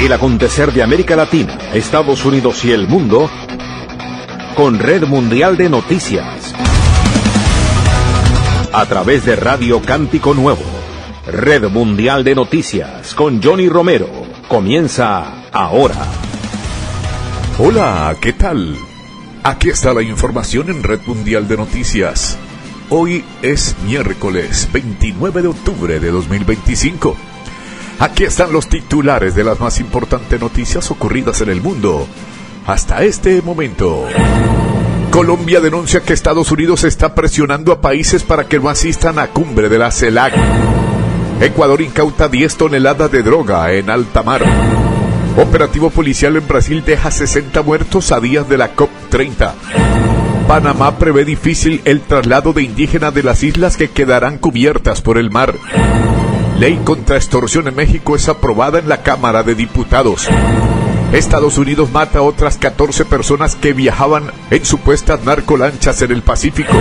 El acontecer de América Latina, Estados Unidos y el mundo con Red Mundial de Noticias. A través de Radio Cántico Nuevo. Red Mundial de Noticias con Johnny Romero. Comienza ahora. Hola, ¿qué tal? Aquí está la información en Red Mundial de Noticias. Hoy es miércoles 29 de octubre de 2025. Aquí están los titulares de las más importantes noticias ocurridas en el mundo hasta este momento. Colombia denuncia que Estados Unidos está presionando a países para que no asistan a cumbre de la CELAC. Ecuador incauta 10 toneladas de droga en alta mar. Operativo policial en Brasil deja 60 muertos a días de la COP30. Panamá prevé difícil el traslado de indígenas de las islas que quedarán cubiertas por el mar. Ley contra extorsión en México es aprobada en la Cámara de Diputados. Estados Unidos mata a otras 14 personas que viajaban en supuestas narcolanchas en el Pacífico.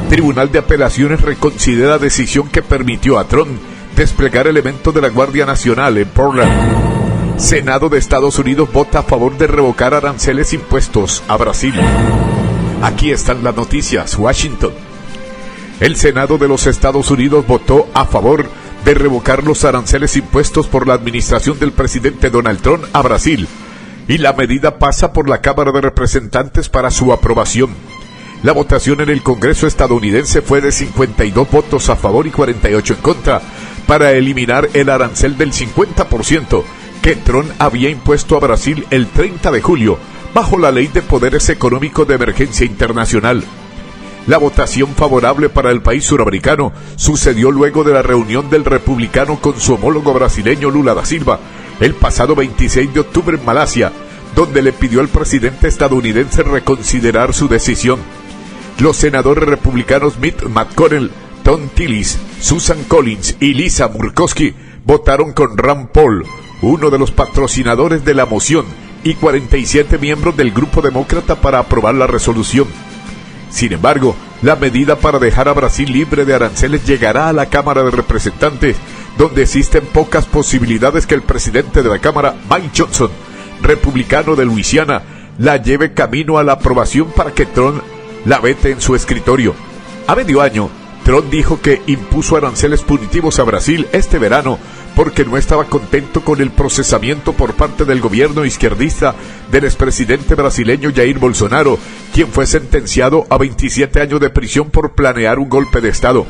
Tribunal de Apelaciones reconsidera decisión que permitió a Trump desplegar elementos de la Guardia Nacional en Portland. Senado de Estados Unidos vota a favor de revocar aranceles impuestos a Brasil. Aquí están las noticias. Washington. El Senado de los Estados Unidos votó a favor de revocar los aranceles impuestos por la administración del presidente Donald Trump a Brasil, y la medida pasa por la Cámara de Representantes para su aprobación. La votación en el Congreso estadounidense fue de 52 votos a favor y 48 en contra para eliminar el arancel del 50% que Trump había impuesto a Brasil el 30 de julio bajo la Ley de Poderes Económicos de Emergencia Internacional. La votación favorable para el país suramericano sucedió luego de la reunión del republicano con su homólogo brasileño Lula da Silva el pasado 26 de octubre en Malasia, donde le pidió al presidente estadounidense reconsiderar su decisión. Los senadores republicanos Mitch McConnell, Tom Tillis, Susan Collins y Lisa Murkowski votaron con Rand Paul, uno de los patrocinadores de la moción, y 47 miembros del grupo demócrata para aprobar la resolución. Sin embargo, la medida para dejar a Brasil libre de aranceles llegará a la Cámara de Representantes, donde existen pocas posibilidades que el presidente de la Cámara, Mike Johnson, republicano de Luisiana, la lleve camino a la aprobación para que Trump la vete en su escritorio. A medio año, Trump dijo que impuso aranceles punitivos a Brasil este verano porque no estaba contento con el procesamiento por parte del gobierno izquierdista del expresidente brasileño Jair Bolsonaro, quien fue sentenciado a 27 años de prisión por planear un golpe de Estado.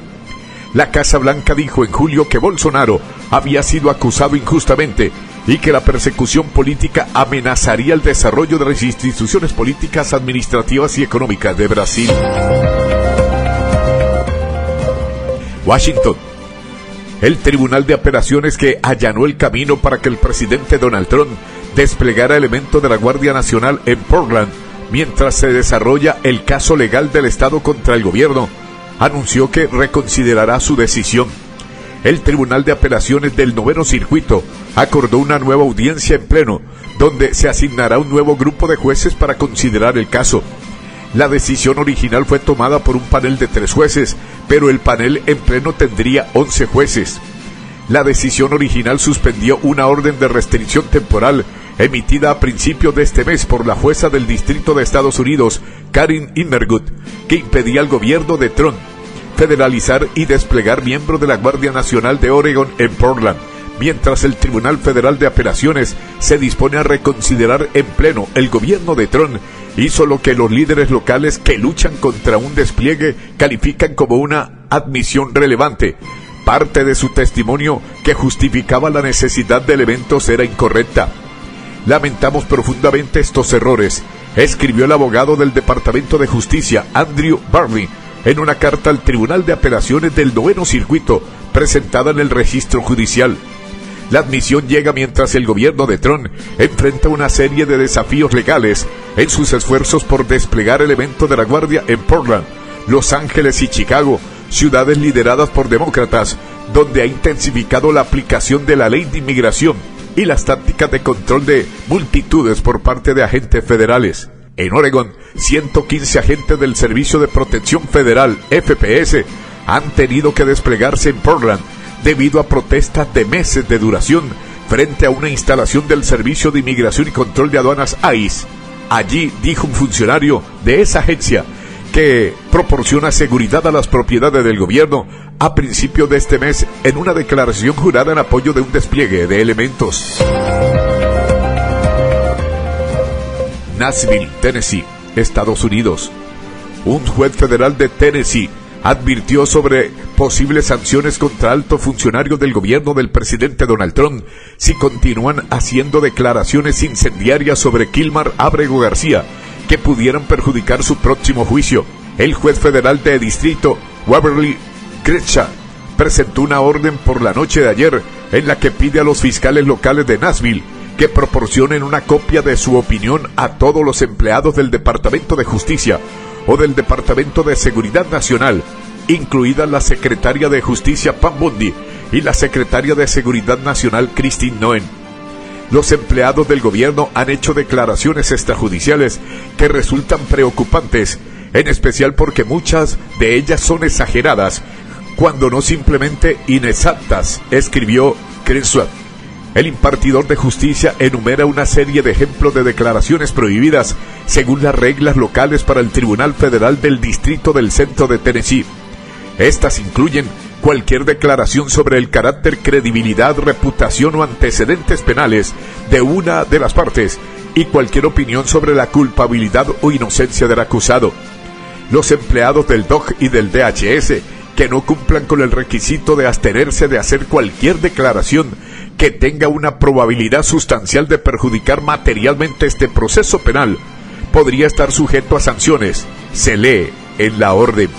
La Casa Blanca dijo en julio que Bolsonaro había sido acusado injustamente y que la persecución política amenazaría el desarrollo de las instituciones políticas, administrativas y económicas de Brasil. Washington. El Tribunal de Apelaciones que allanó el camino para que el presidente Donald Trump desplegara elementos de la Guardia Nacional en Portland mientras se desarrolla el caso legal del Estado contra el gobierno, anunció que reconsiderará su decisión. El Tribunal de Apelaciones del Noveno Circuito acordó una nueva audiencia en pleno, donde se asignará un nuevo grupo de jueces para considerar el caso. La decisión original fue tomada por un panel de 3 jueces, pero el panel en pleno tendría 11 jueces. La decisión original suspendió una orden de restricción temporal emitida a principios de este mes por la jueza del Distrito de Estados Unidos, Karen Immergut, que impedía al gobierno de Trump federalizar y desplegar miembros de la Guardia Nacional de Oregon en Portland, mientras el Tribunal Federal de Apelaciones se dispone a reconsiderar en pleno el gobierno de Trump hizo lo que los líderes locales que luchan contra un despliegue califican como una admisión relevante. Parte de su testimonio que justificaba la necesidad de elementos era incorrecta. Lamentamos profundamente estos errores, escribió el abogado del Departamento de Justicia, Andrew Barney, en una carta al Tribunal de Apelaciones del Noveno Circuito, presentada en el registro judicial. La admisión llega mientras el gobierno de Trump enfrenta una serie de desafíos legales en sus esfuerzos por desplegar elementos de la Guardia en Portland, Los Ángeles y Chicago, ciudades lideradas por demócratas, donde ha intensificado la aplicación de la ley de inmigración y las tácticas de control de multitudes por parte de agentes federales. En Oregon, 115 agentes del Servicio de Protección Federal, FPS, han tenido que desplegarse en Portland debido a protestas de meses de duración frente a una instalación del Servicio de Inmigración y Control de Aduanas ICE. Allí dijo un funcionario de esa agencia que proporciona seguridad a las propiedades del gobierno a principios de este mes en una declaración jurada en apoyo de un despliegue de elementos. Nashville, Tennessee, Estados Unidos. Un juez federal de Tennessee advirtió sobre posibles sanciones contra altos funcionarios del gobierno del presidente Donald Trump si continúan haciendo declaraciones incendiarias sobre Kilmar Abrego García que pudieran perjudicar su próximo juicio. El juez federal de distrito, Waverly Crenshaw, presentó una orden por la noche de ayer en la que pide a los fiscales locales de Nashville que proporcionen una copia de su opinión a todos los empleados del Departamento de Justicia o del Departamento de Seguridad Nacional, incluida la secretaria de Justicia Pam Bondi y la secretaria de Seguridad Nacional Christine Noem. Los empleados del gobierno han hecho declaraciones extrajudiciales que resultan preocupantes, en especial porque muchas de ellas son exageradas, cuando no simplemente inexactas, escribió Crenshaw. El impartidor de justicia enumera una serie de ejemplos de declaraciones prohibidas según las reglas locales para el Tribunal Federal del Distrito del Centro de Tennessee. Estas incluyen cualquier declaración sobre el carácter, credibilidad, reputación o antecedentes penales de una de las partes y cualquier opinión sobre la culpabilidad o inocencia del acusado. Los empleados del DOJ y del DHS que no cumplan con el requisito de abstenerse de hacer cualquier declaración que tenga una probabilidad sustancial de perjudicar materialmente este proceso penal podría estar sujeto a sanciones, se lee en la orden.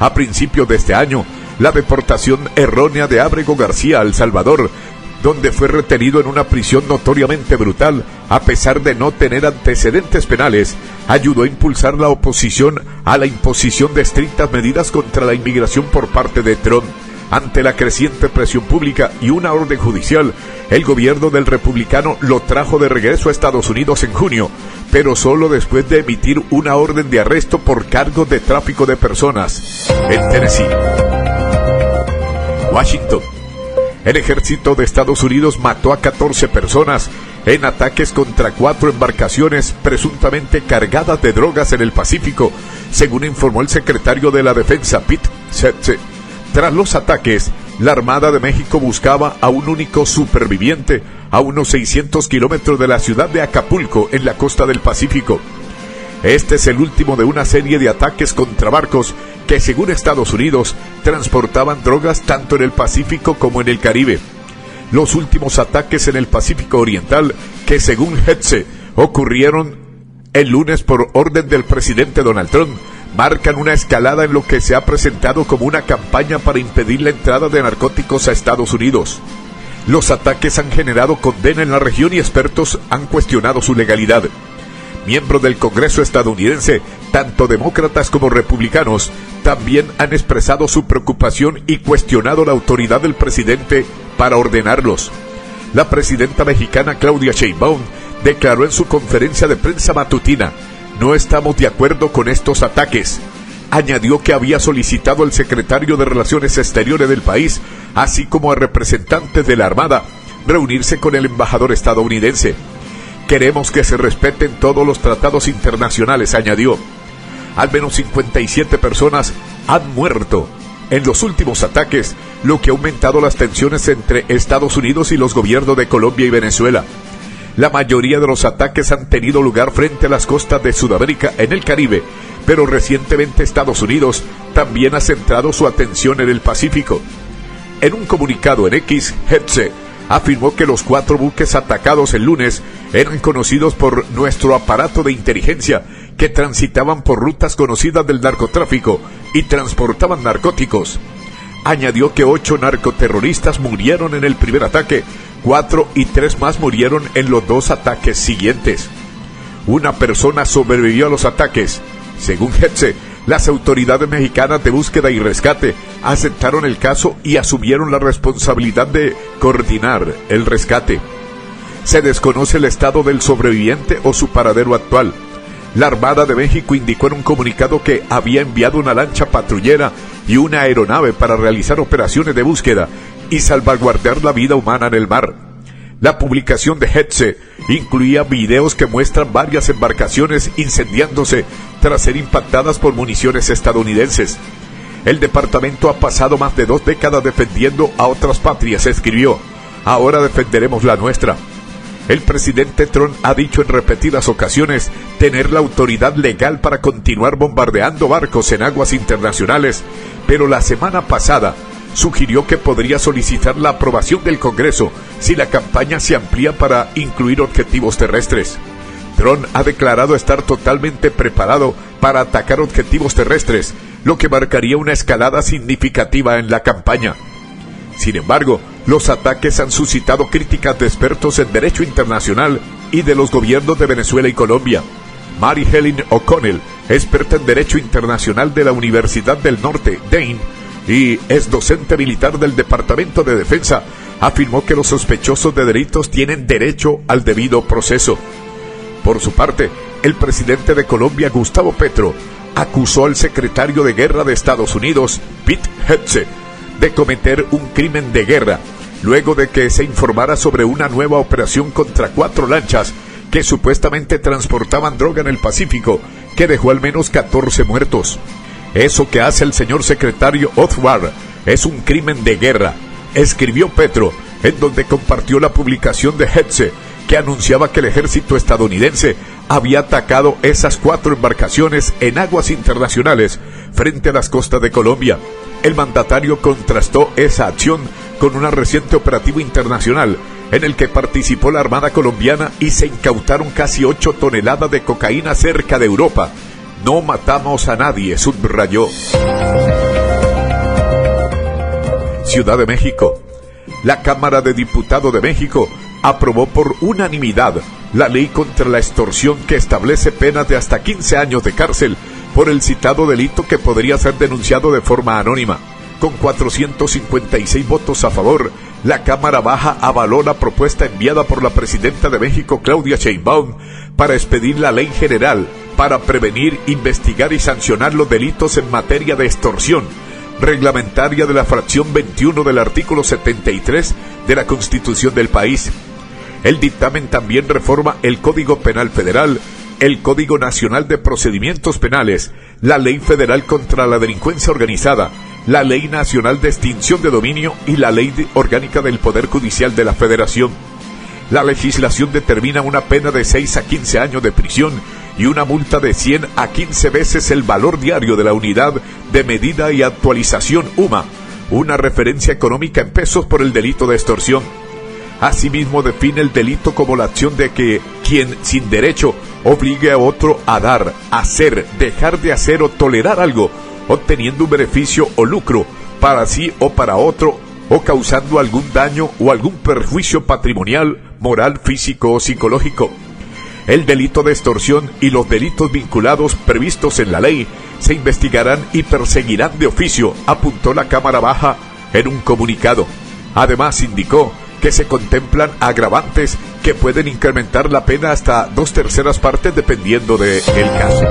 A principios de este año, la deportación errónea de Abrego García a El Salvador, donde fue retenido en una prisión notoriamente brutal, a pesar de no tener antecedentes penales, ayudó a impulsar la oposición a la imposición de estrictas medidas contra la inmigración por parte de Trump. Ante la creciente presión pública y una orden judicial, el gobierno del republicano lo trajo de regreso a Estados Unidos en junio, pero solo después de emitir una orden de arresto por cargos de tráfico de personas en Tennessee. Washington. El ejército de Estados Unidos mató a 14 personas en ataques contra 4 embarcaciones presuntamente cargadas de drogas en el Pacífico, según informó el secretario de la Defensa, Pete Hegseth. Tras los ataques, la Armada de México buscaba a un único superviviente a unos 600 kilómetros de la ciudad de Acapulco, en la costa del Pacífico. Este es el último de una serie de ataques contra barcos que, según Estados Unidos, transportaban drogas tanto en el Pacífico como en el Caribe. Los últimos ataques en el Pacífico Oriental, que según Hegseth ocurrieron el lunes por orden del presidente Donald Trump, marcan una escalada en lo que se ha presentado como una campaña para impedir la entrada de narcóticos a Estados Unidos. Los ataques han generado condena en la región y expertos han cuestionado su legalidad. Miembros del Congreso estadounidense, tanto demócratas como republicanos, también han expresado su preocupación y cuestionado la autoridad del presidente para ordenarlos. La presidenta mexicana Claudia Sheinbaum declaró en su conferencia de prensa matutina: "No estamos de acuerdo con estos ataques". Añadió que había solicitado al secretario de Relaciones Exteriores del país, así como a representantes de la Armada, reunirse con el embajador estadounidense. "Queremos que se respeten todos los tratados internacionales", añadió. Al menos 57 personas han muerto en los últimos ataques, lo que ha aumentado las tensiones entre Estados Unidos y los gobiernos de Colombia y Venezuela. La mayoría de los ataques han tenido lugar frente a las costas de Sudamérica en el Caribe, pero recientemente Estados Unidos también ha centrado su atención en el Pacífico. En un comunicado en X, Hegseth afirmó que los 4 buques atacados el lunes eran conocidos por nuestro aparato de inteligencia, que transitaban por rutas conocidas del narcotráfico y transportaban narcóticos. Añadió que 8 narcoterroristas murieron en el primer ataque, 4 y 3 más murieron en los 2 ataques siguientes. Una persona sobrevivió a los ataques. Según Hegseth, las autoridades mexicanas de búsqueda y rescate aceptaron el caso y asumieron la responsabilidad de coordinar el rescate. Se desconoce el estado del sobreviviente o su paradero actual. La Armada de México indicó en un comunicado que había enviado una lancha patrullera y una aeronave para realizar operaciones de búsqueda y salvaguardar la vida humana en el mar. La publicación de Hetze incluía videos que muestran varias embarcaciones incendiándose tras ser impactadas por municiones estadounidenses. El departamento ha pasado más de 2 décadas defendiendo a otras patrias, escribió. Ahora defenderemos la nuestra. El presidente Trump ha dicho en repetidas ocasiones tener la autoridad legal para continuar bombardeando barcos en aguas internacionales, pero la semana pasada sugirió que podría solicitar la aprobación del Congreso si la campaña se amplía para incluir objetivos terrestres. Trump ha declarado estar totalmente preparado para atacar objetivos terrestres, lo que marcaría una escalada significativa en la campaña. Sin embargo, los ataques han suscitado críticas de expertos en derecho internacional y de los gobiernos de Venezuela y Colombia. Mary Helen O'Connell, experta en derecho internacional de la Universidad del Norte, Dane, y es docente militar del Departamento de Defensa, afirmó que los sospechosos de delitos tienen derecho al debido proceso. Por su parte, el presidente de Colombia, Gustavo Petro, acusó al secretario de Guerra de Estados Unidos, Pete Hetze, de cometer un crimen de guerra, luego de que se informara sobre una nueva operación contra 4 lanchas que supuestamente transportaban droga en el Pacífico, que dejó al menos 14 muertos. Eso que hace el señor secretario Oswald es un crimen de guerra, escribió Petro, en donde compartió la publicación de Hetze, que anunciaba que el ejército estadounidense había atacado esas 4 embarcaciones en aguas internacionales frente a las costas de Colombia. El mandatario contrastó esa acción con un reciente operativo internacional en el que participó la Armada colombiana y se incautaron casi 8 toneladas de cocaína cerca de Europa. No matamos a nadie, subrayó. Ciudad de México. La Cámara de Diputados de México aprobó por unanimidad la ley contra la extorsión que establece penas de hasta 15 años de cárcel por el citado delito que podría ser denunciado de forma anónima. Con 456 votos a favor, la Cámara Baja avaló la propuesta enviada por la presidenta de México, Claudia Sheinbaum, para expedir la ley general para prevenir, investigar y sancionar los delitos en materia de extorsión, reglamentaria de la fracción 21 del artículo 73 de la Constitución del país. El dictamen también reforma el Código Penal Federal, el Código Nacional de Procedimientos Penales, la Ley Federal contra la Delincuencia Organizada, la Ley Nacional de Extinción de Dominio y la Ley Orgánica del Poder Judicial de la Federación. La legislación determina una pena de 6 a 15 años de prisión y una multa de 100 a 15 veces el valor diario de la unidad de medida y actualización UMA, una referencia económica en pesos por el delito de extorsión. Asimismo, define el delito como la acción de que quien sin derecho obligue a otro a dar, hacer, dejar de hacer o tolerar algo, obteniendo un beneficio o lucro para sí o para otro, o causando algún daño o algún perjuicio patrimonial, moral, físico o psicológico. El delito de extorsión y los delitos vinculados previstos en la ley se investigarán y perseguirán de oficio, apuntó la Cámara Baja en un comunicado. Además, indicó que se contemplan agravantes que pueden incrementar la pena hasta 2/3 partes dependiendo del caso.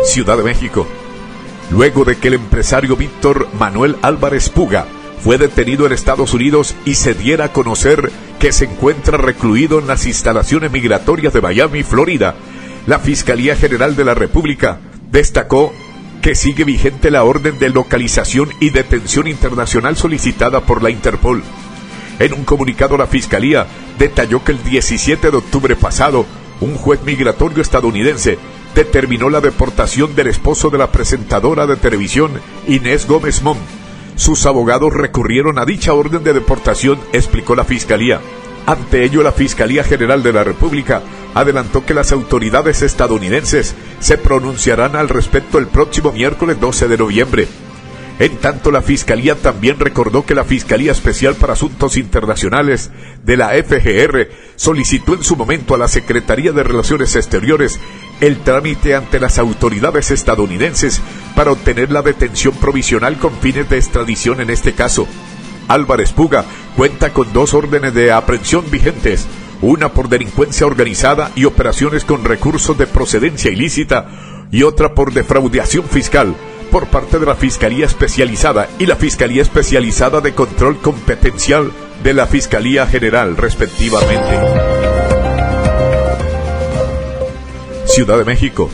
Ciudad de México. Luego de que el empresario Víctor Manuel Álvarez Puga fue detenido en Estados Unidos y se diera a conocer que se encuentra recluido en las instalaciones migratorias de Miami, Florida, la Fiscalía General de la República destacó que sigue vigente la orden de localización y detención internacional solicitada por la Interpol. En un comunicado, la Fiscalía detalló que el 17 de octubre pasado, un juez migratorio estadounidense determinó la deportación del esposo de la presentadora de televisión, Inés Gómez Mont. Sus abogados recurrieron a dicha orden de deportación, explicó la Fiscalía. Ante ello, la Fiscalía General de la República adelantó que las autoridades estadounidenses se pronunciarán al respecto el próximo miércoles 12 de noviembre. En tanto, la Fiscalía también recordó que la Fiscalía Especial para Asuntos Internacionales de la FGR solicitó en su momento a la Secretaría de Relaciones Exteriores el trámite ante las autoridades estadounidenses para obtener la detención provisional con fines de extradición en este caso. Álvarez Puga cuenta con 2 órdenes de aprehensión vigentes, una por delincuencia organizada y operaciones con recursos de procedencia ilícita y otra por defraudación fiscal, por parte de la Fiscalía Especializada y la Fiscalía Especializada de Control Competencial de la Fiscalía General, respectivamente. Ciudad de México.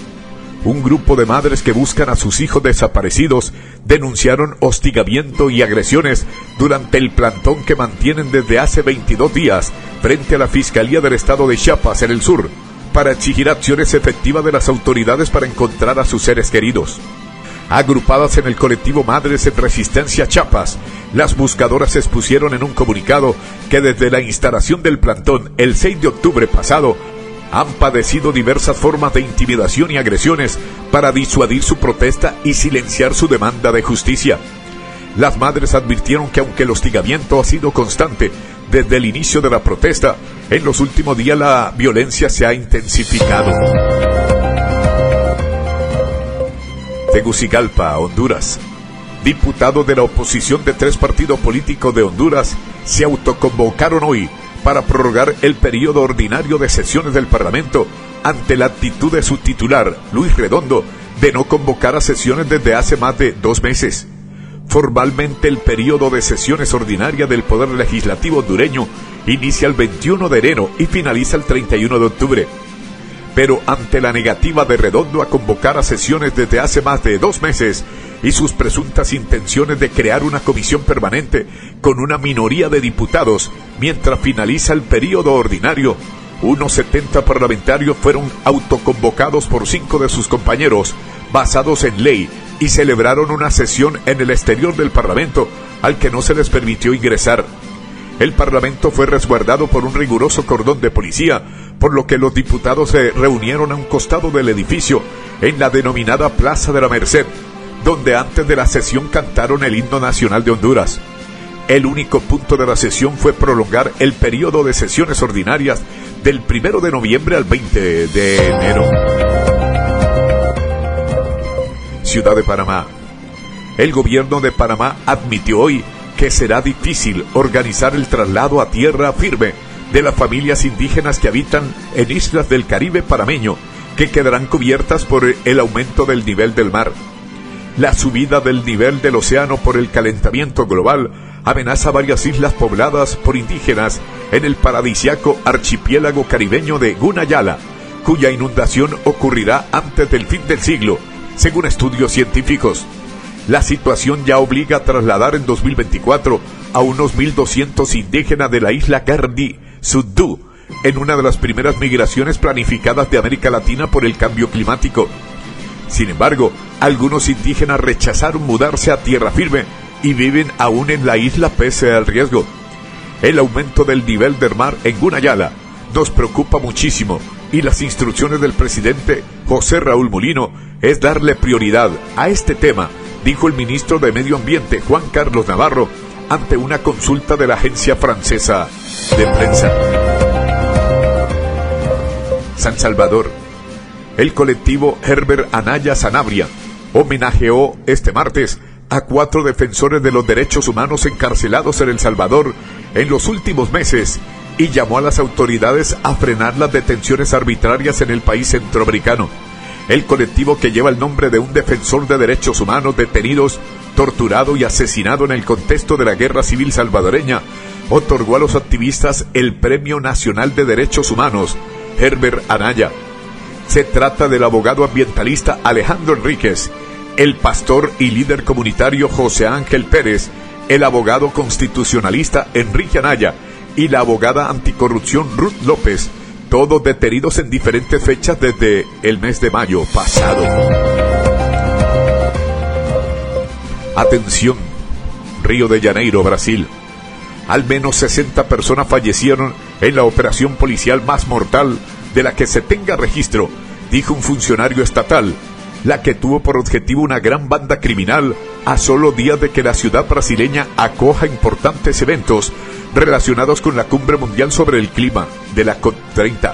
Un grupo de madres que buscan a sus hijos desaparecidos denunciaron hostigamiento y agresiones durante el plantón que mantienen desde hace 22 días frente a la Fiscalía del Estado de Chiapas en el sur, para exigir acciones efectivas de las autoridades para encontrar a sus seres queridos. Agrupadas en el colectivo Madres en Resistencia Chiapas, las buscadoras expusieron en un comunicado que desde la instalación del plantón el 6 de octubre pasado han padecido diversas formas de intimidación y agresiones para disuadir su protesta y silenciar su demanda de justicia. Las madres advirtieron que aunque el hostigamiento ha sido constante desde el inicio de la protesta, en los últimos días la violencia se ha intensificado. Tegucigalpa, Honduras. Diputados de la oposición de 3 partidos políticos de Honduras se autoconvocaron hoy para prorrogar el periodo ordinario de sesiones del Parlamento ante la actitud de su titular, Luis Redondo, de no convocar a sesiones desde hace más de 2 meses. Formalmente el periodo de sesiones ordinarias del Poder Legislativo hondureño inicia el 21 de enero y finaliza el 31 de octubre. Pero ante la negativa de Redondo a convocar a sesiones desde hace más de 2 meses y sus presuntas intenciones de crear una comisión permanente con una minoría de diputados mientras finaliza el periodo ordinario, unos 70 parlamentarios fueron autoconvocados por 5 de sus compañeros, basados en ley, y celebraron una sesión en el exterior del Parlamento, al que no se les permitió ingresar. El Parlamento fue resguardado por un riguroso cordón de policía, por lo que los diputados se reunieron a un costado del edificio, en la denominada Plaza de la Merced, donde antes de la sesión cantaron el himno nacional de Honduras. El único punto de la sesión fue prolongar el periodo de sesiones ordinarias del 1 de noviembre al 20 de enero. Ciudad de Panamá. El gobierno de Panamá admitió hoy que será difícil organizar el traslado a tierra firme de las familias indígenas que habitan en islas del Caribe panameño, que quedarán cubiertas por el aumento del nivel del mar. La subida del nivel del océano por el calentamiento global amenaza varias islas pobladas por indígenas en el paradisíaco archipiélago caribeño de Gunayala, cuya inundación ocurrirá antes del fin del siglo, según estudios científicos. La situación ya obliga a trasladar en 2024 a unos 1.200 indígenas de la isla Gardi Sudú, en una de las primeras migraciones planificadas de América Latina por el cambio climático. Sin embargo, algunos indígenas rechazaron mudarse a tierra firme y viven aún en la isla pese al riesgo. El aumento del nivel del mar en Gunayala nos preocupa muchísimo y las instrucciones del presidente José Raúl Mulino es darle prioridad a este tema, dijo el ministro de Medio Ambiente Juan Carlos Navarro ante una consulta de la agencia francesa de prensa. San Salvador. El colectivo Herbert Anaya Sanabria homenajeó este martes a 4 defensores de los derechos humanos encarcelados en El Salvador en los últimos meses y llamó a las autoridades a frenar las detenciones arbitrarias en el país centroamericano. El colectivo, que lleva el nombre de un defensor de derechos humanos detenidos, torturado y asesinado en el contexto de la guerra civil salvadoreña, otorgó a los activistas el Premio Nacional de Derechos Humanos, Herbert Anaya. Se trata del abogado ambientalista Alejandro Enríquez, el pastor y líder comunitario José Ángel Pérez, el abogado constitucionalista Enrique Anaya y la abogada anticorrupción Ruth López, todos detenidos en diferentes fechas desde el mes de mayo pasado. Atención, Río de Janeiro, Brasil. Al menos 60 personas fallecieron en la operación policial más mortal de la que se tenga registro, dijo un funcionario estatal, la que tuvo por objetivo una gran banda criminal a solo días de que la ciudad brasileña acoja importantes eventos relacionados con la Cumbre Mundial sobre el Clima de la COP30.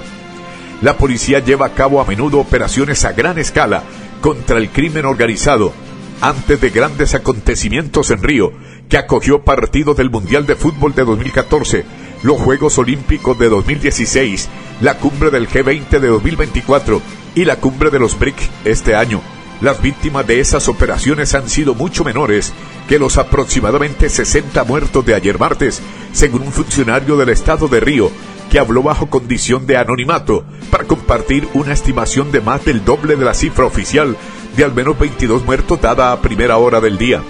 La policía lleva a cabo a menudo operaciones a gran escala contra el crimen organizado antes de grandes acontecimientos en Río, que acogió partidos del Mundial de Fútbol de 2014, los Juegos Olímpicos de 2016, la Cumbre del G20 de 2024 y la Cumbre de los BRIC este año. las víctimas de esas operaciones han sido mucho menores que los aproximadamente 60 muertos de ayer martes, según un funcionario del estado de Río, que habló bajo condición de anonimato para compartir una estimación de más del doble de la cifra oficial de al menos 22 muertos dada a primera hora del día.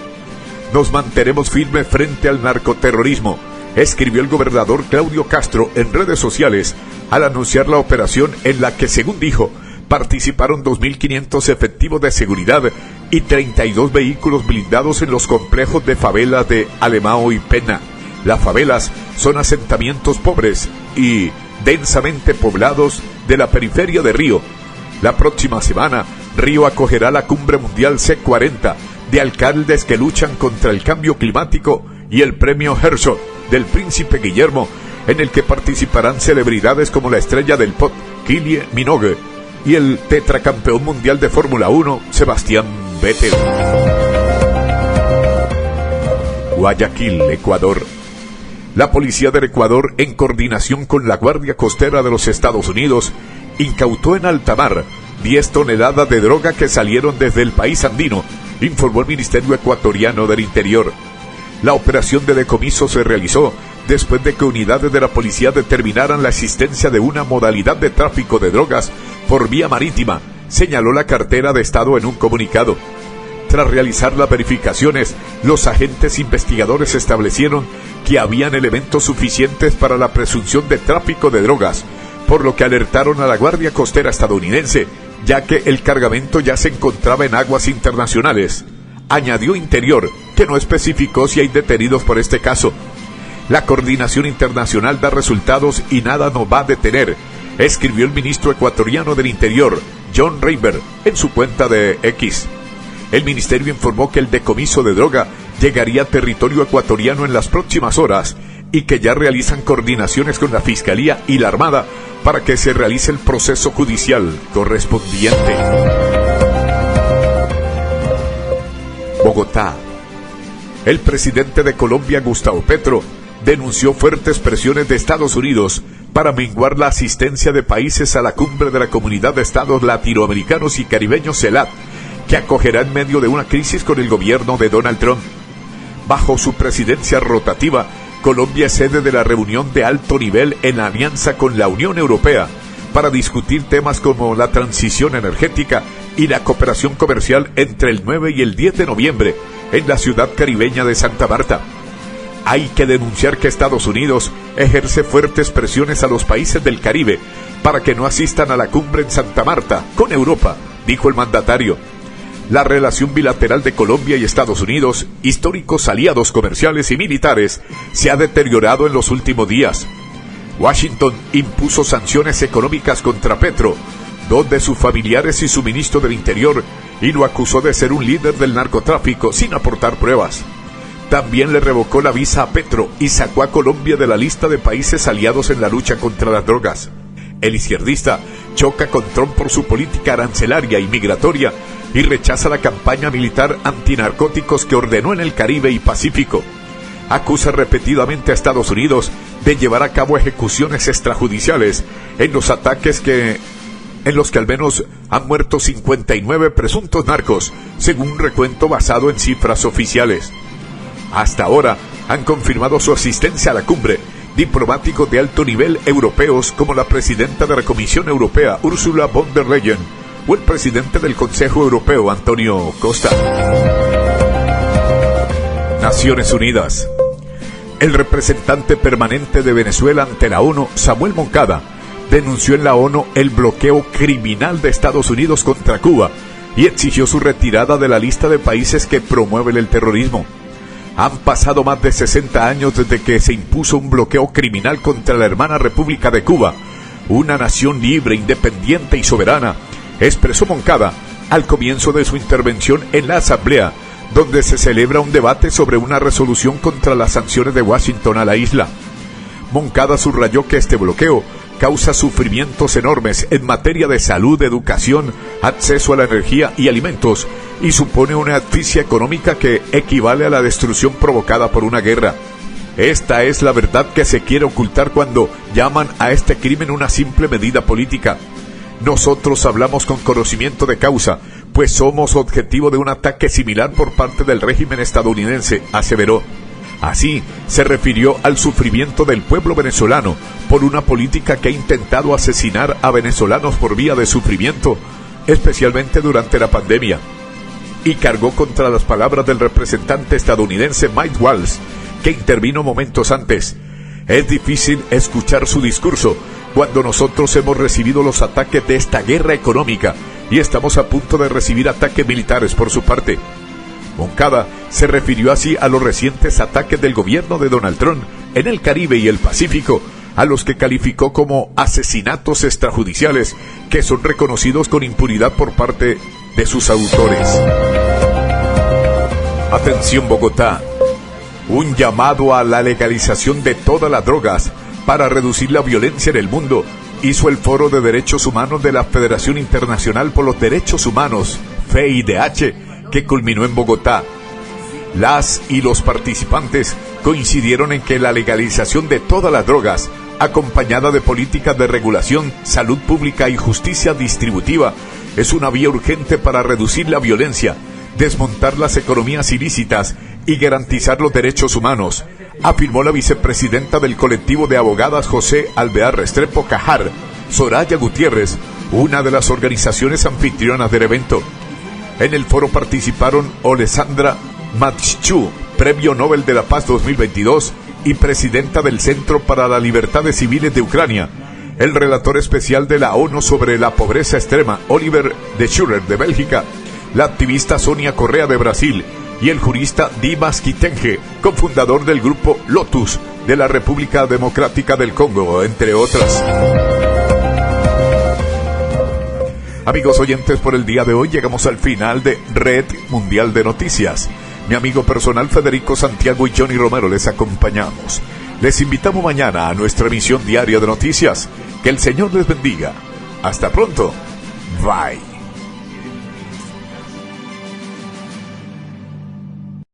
Nos mantenemos firmes frente al narcoterrorismo, escribió el gobernador Claudio Castro en redes sociales al anunciar la operación en la que, según dijo, participaron 2.500 efectivos de seguridad y 32 vehículos blindados en los complejos de favelas de Alemão y Pena. Las favelas son asentamientos pobres y densamente poblados de la periferia de Río. La próxima semana, Río acogerá la Cumbre Mundial C40 de alcaldes que luchan contra el cambio climático y el premio Herzog del Príncipe Guillermo, en el que participarán celebridades como la estrella del pop Kylie Minogue y el tetracampeón mundial de Fórmula 1 Sebastián Vettel. Guayaquil, Ecuador. La policía del Ecuador, en coordinación con la Guardia Costera de los Estados Unidos, incautó en alta mar 10 toneladas de droga que salieron desde el país andino, informó el Ministerio Ecuatoriano del Interior. La operación de decomiso se realizó después de que unidades de la policía determinaran la existencia de una modalidad de tráfico de drogas por vía marítima, señaló la cartera de Estado en un comunicado. Tras realizar las verificaciones, los agentes investigadores establecieron que habían elementos suficientes para la presunción de tráfico de drogas, por lo que alertaron a la Guardia Costera estadounidense, ya que el cargamento ya se encontraba en aguas internacionales. Añadió Interior, que no especificó si hay detenidos por este caso. La coordinación internacional da resultados y nada nos va a detener, escribió el ministro ecuatoriano del Interior, John Rayber, en su cuenta de X. El ministerio informó que el decomiso de droga llegaría a territorio ecuatoriano en las próximas horas y que ya realizan coordinaciones con la Fiscalía y la Armada para que se realice el proceso judicial correspondiente. Bogotá. El presidente de Colombia, Gustavo Petro, denunció fuertes presiones de Estados Unidos para menguar la asistencia de países a la cumbre de la Comunidad de Estados Latinoamericanos y Caribeños CELAC, que acogerá en medio de una crisis con el gobierno de Donald Trump. Bajo su presidencia rotativa, Colombia es sede de la reunión de alto nivel en alianza con la Unión Europea para discutir temas como la transición energética y la cooperación comercial entre el 9 y el 10 de noviembre en la ciudad caribeña de Santa Marta. Hay que denunciar que Estados Unidos ejerce fuertes presiones a los países del Caribe para que no asistan a la cumbre en Santa Marta con Europa, dijo el mandatario. La relación bilateral de Colombia y Estados Unidos, históricos aliados comerciales y militares, se ha deteriorado en los últimos días. Washington impuso sanciones económicas contra Petro, dos de sus familiares y su ministro del Interior, y lo acusó de ser un líder del narcotráfico sin aportar pruebas. También le revocó la visa a Petro y sacó a Colombia de la lista de países aliados en la lucha contra las drogas. El izquierdista choca con Trump por su política arancelaria y migratoria y rechaza la campaña militar antinarcóticos que ordenó en el Caribe y Pacífico. Acusa repetidamente a Estados Unidos de llevar a cabo ejecuciones extrajudiciales en los ataques en los que al menos han muerto 59 presuntos narcos, según un recuento basado en cifras oficiales. Hasta ahora han confirmado su asistencia a la cumbre diplomáticos de alto nivel europeos como la presidenta de la Comisión Europea, Ursula von der Leyen, o el presidente del Consejo Europeo, Antonio Costa. Naciones Unidas. El representante permanente de Venezuela ante la ONU, Samuel Moncada, denunció en la ONU el bloqueo criminal de Estados Unidos contra Cuba y exigió su retirada de la lista de países que promueven el terrorismo. Han pasado más de 60 años desde que se impuso un bloqueo criminal contra la hermana República de Cuba, una nación libre, independiente y soberana, expresó Moncada al comienzo de su intervención en la Asamblea, donde se celebra un debate sobre una resolución contra las sanciones de Washington a la isla. Moncada subrayó que este bloqueo causa sufrimientos enormes en materia de salud, educación, acceso a la energía y alimentos, y supone una asfixia económica que equivale a la destrucción provocada por una guerra. Esta es la verdad que se quiere ocultar cuando llaman a este crimen una simple medida política. Nosotros hablamos con conocimiento de causa, pues somos objetivo de un ataque similar por parte del régimen estadounidense, aseveró. Así se refirió al sufrimiento del pueblo venezolano por una política que ha intentado asesinar a venezolanos por vía de sufrimiento, especialmente durante la pandemia, y cargó contra las palabras del representante estadounidense Mike Waltz, que intervino momentos antes. Es difícil escuchar su discurso cuando nosotros hemos recibido los ataques de esta guerra económica y estamos a punto de recibir ataques militares por su parte. Moncada se refirió así a los recientes ataques del gobierno de Donald Trump en el Caribe y el Pacífico, a los que calificó como asesinatos extrajudiciales que son reconocidos con impunidad por parte de sus autores. Atención Bogotá, un llamado a la legalización de todas las drogas para reducir la violencia en el mundo, hizo el Foro de Derechos Humanos de la Federación Internacional por los Derechos Humanos, FIDH, que culminó en Bogotá. Las y los participantes coincidieron en que la legalización de todas las drogas, acompañada de políticas de regulación, salud pública y justicia distributiva, es una vía urgente para reducir la violencia, desmontar las economías ilícitas y garantizar los derechos humanos, afirmó la vicepresidenta del colectivo de abogadas José Alvear Restrepo Cajar, Soraya Gutiérrez, una de las organizaciones anfitrionas del evento. En el foro participaron Alessandra Matschou, Premio Nobel de la Paz 2022 y presidenta del Centro para las Libertades Civiles de Ucrania, el relator especial de la ONU sobre la pobreza extrema, Oliver de Schurer de Bélgica, la activista Sonia Correa de Brasil y el jurista Dimas Kitenge, cofundador del grupo Lotus de la República Democrática del Congo, entre otras. Amigos oyentes, por el día de hoy llegamos al final de Red Mundial de Noticias. Mi amigo personal Federico Santiago y Johnny Romero les acompañamos. Les invitamos mañana a nuestra emisión diaria de noticias. Que el Señor les bendiga. Hasta pronto. Bye.